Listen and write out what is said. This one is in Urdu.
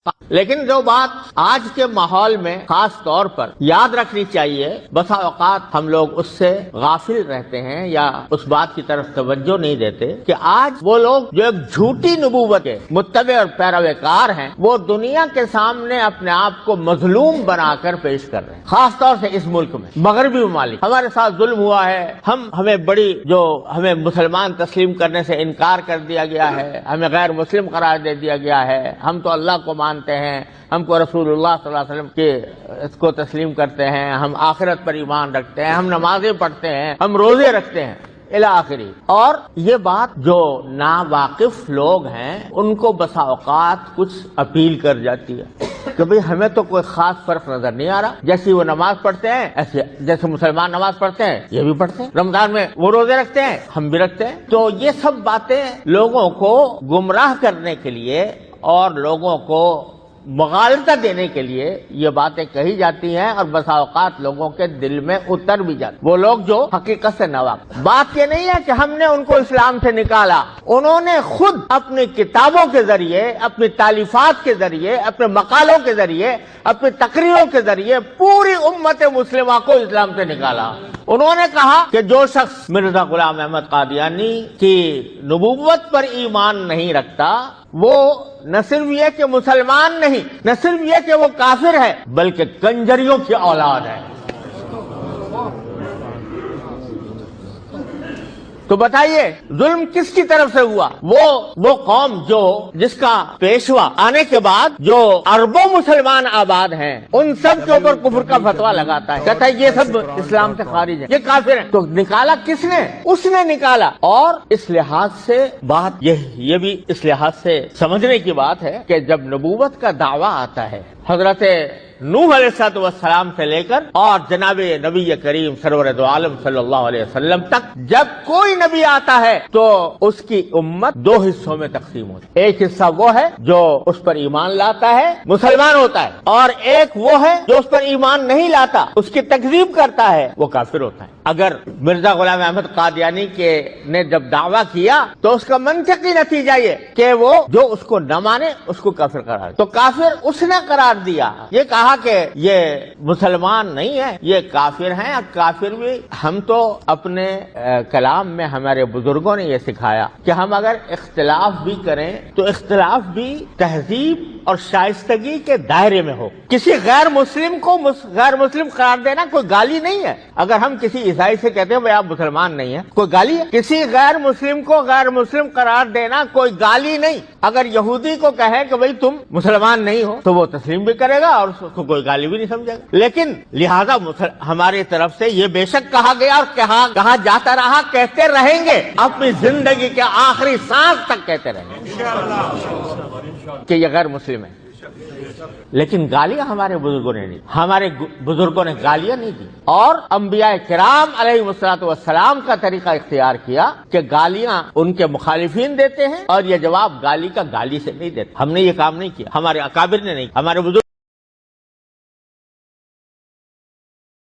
لیکن جو بات آج کے ماحول میں خاص طور پر یاد رکھنی چاہیے، بسا اوقات ہم لوگ اس سے غافل رہتے ہیں یا اس بات کی طرف توجہ نہیں دیتے کہ آج وہ لوگ جو ایک جھوٹی نبوت کے متبع اور پیروکار ہیں، وہ دنیا کے سامنے اپنے آپ کو مظلوم بنا کر پیش کر رہے ہیں، خاص طور سے اس ملک میں مغربی ممالک ہمارے ساتھ ظلم ہوا ہے، ہمیں مسلمان تسلیم کرنے سے انکار کر دیا گیا ہے، ہمیں غیر مسلم قرار دے دیا گیا ہے، ہم تو اللہ کو مانتے ہیں، ہم کو رسول اللہ صلی اللہ علیہ وسلم کے اس کو تسلیم کرتے ہیں، ہم آخرت پر ایمان رکھتے ہیں، ہم نمازیں پڑھتے ہیں، ہم روزے رکھتے ہیں الی آخری۔ اور یہ بات جو ناواقف لوگ ہیں ان کو بسا اوقات کچھ اپیل کر جاتی ہے کہ بھئی ہمیں تو کوئی خاص فرق نظر نہیں آ رہا، جیسے وہ نماز پڑھتے ہیں ایسے جیسے مسلمان نماز پڑھتے ہیں یہ بھی پڑھتے ہیں، رمضان میں وہ روزے رکھتے ہیں ہم بھی رکھتے ہیں۔ تو یہ سب باتیں لوگوں کو گمراہ کرنے کے لیے اور لوگوں کو مغالطہ دینے کے لیے یہ باتیں کہی جاتی ہیں اور بسا اوقات لوگوں کے دل میں اتر بھی جاتی، وہ لوگ جو حقیقت سے ناواقف۔ بات یہ نہیں ہے کہ ہم نے ان کو اسلام سے نکالا، انہوں نے خود اپنی کتابوں کے ذریعے، اپنی تالیفات کے ذریعے، اپنے مقالوں کے ذریعے، اپنی تقریروں کے ذریعے پوری امت مسلمہ کو اسلام سے نکالا۔ انہوں نے کہا کہ جو شخص مرزا غلام احمد قادیانی کی نبوت پر ایمان نہیں رکھتا وہ نہ صرف یہ کہ مسلمان نہیں، نہ صرف یہ کہ وہ کافر ہے، بلکہ کنجریوں کی اولاد ہے۔ تو بتائیے ظلم کس کی طرف سے ہوا؟ وہ قوم جس کا پیشوا آنے کے بعد جو اربوں مسلمان آباد ہیں ان سب کے اوپر کفر کا فتویٰ لگاتا ہے، کہتا ہے یہ سب اسلام سے خارج ہیں، یہ کافر ہیں۔ تو نکالا کس نے؟ اس نے نکالا۔ اور اس لحاظ سے بات یہ بھی اس لحاظ سے سمجھنے کی بات ہے کہ جب نبوت کا دعویٰ آتا ہے حضرت نوح علیہ السلام سے لے کر اور جناب نبی کریم سرور دو عالم صلی اللہ علیہ وسلم تک جب کوئی نبی آتا ہے تو اس کی امت دو حصوں میں تقسیم ہوتی ہے۔ ایک حصہ وہ ہے جو اس پر ایمان لاتا ہے، مسلمان ہوتا ہے، اور ایک وہ ہے جو اس پر ایمان نہیں لاتا، اس کی تکذیب کرتا ہے، وہ کافر ہوتا ہے۔ اگر مرزا غلام احمد قادیانی نے جب دعویٰ کیا تو اس کا منطقی نتیجہ یہ کہ وہ جو اس کو نہ مانے اس کو کافر قرار دیا۔ تو کافر اس نے قرار دیا، یہ کہا کہ یہ مسلمان نہیں ہے، یہ کافر ہیں۔ کافر بھی ہم تو اپنے کلام میں ہمارے بزرگوں نے یہ سکھایا کہ ہم اگر اختلاف بھی کریں تو اختلاف بھی تہذیب اور شائستگی کے دائرے میں ہو۔ کسی غیر مسلم کو غیر مسلم قرار دینا کوئی گالی نہیں ہے۔ اگر ہم کسی عیسائی سے کہتے ہیں بھائی آپ مسلمان نہیں ہیں، کوئی گالی ہے؟ کسی غیر مسلم کو غیر مسلم قرار دینا کوئی گالی نہیں۔ اگر یہودی کو کہے کہ بھائی تم مسلمان نہیں ہو تو وہ تسلیم بھی کرے گا اور اس کو کوئی گالی بھی نہیں سمجھے گا۔ لیکن لہذا ہماری طرف سے یہ بے شک کہا گیا اور کہا جاتا رہا، کہتے رہیں گے، اپنی زندگی کے آخری سانس تک کہتے رہیں گے کہ یہ غیر مسلم ہے۔ لیکن گالیاں ہمارے بزرگوں نے نہیں، ہمارے بزرگوں نے گالیاں نہیں دی، اور انبیاء کرام علیہ السلام کا طریقہ اختیار کیا کہ گالیاں ان کے مخالفین دیتے ہیں اور یہ جواب گالی کا گالی سے نہیں دیتے۔ ہم نے یہ کام نہیں کیا، ہمارے اکابر نے نہیں، ہمارے بزرگ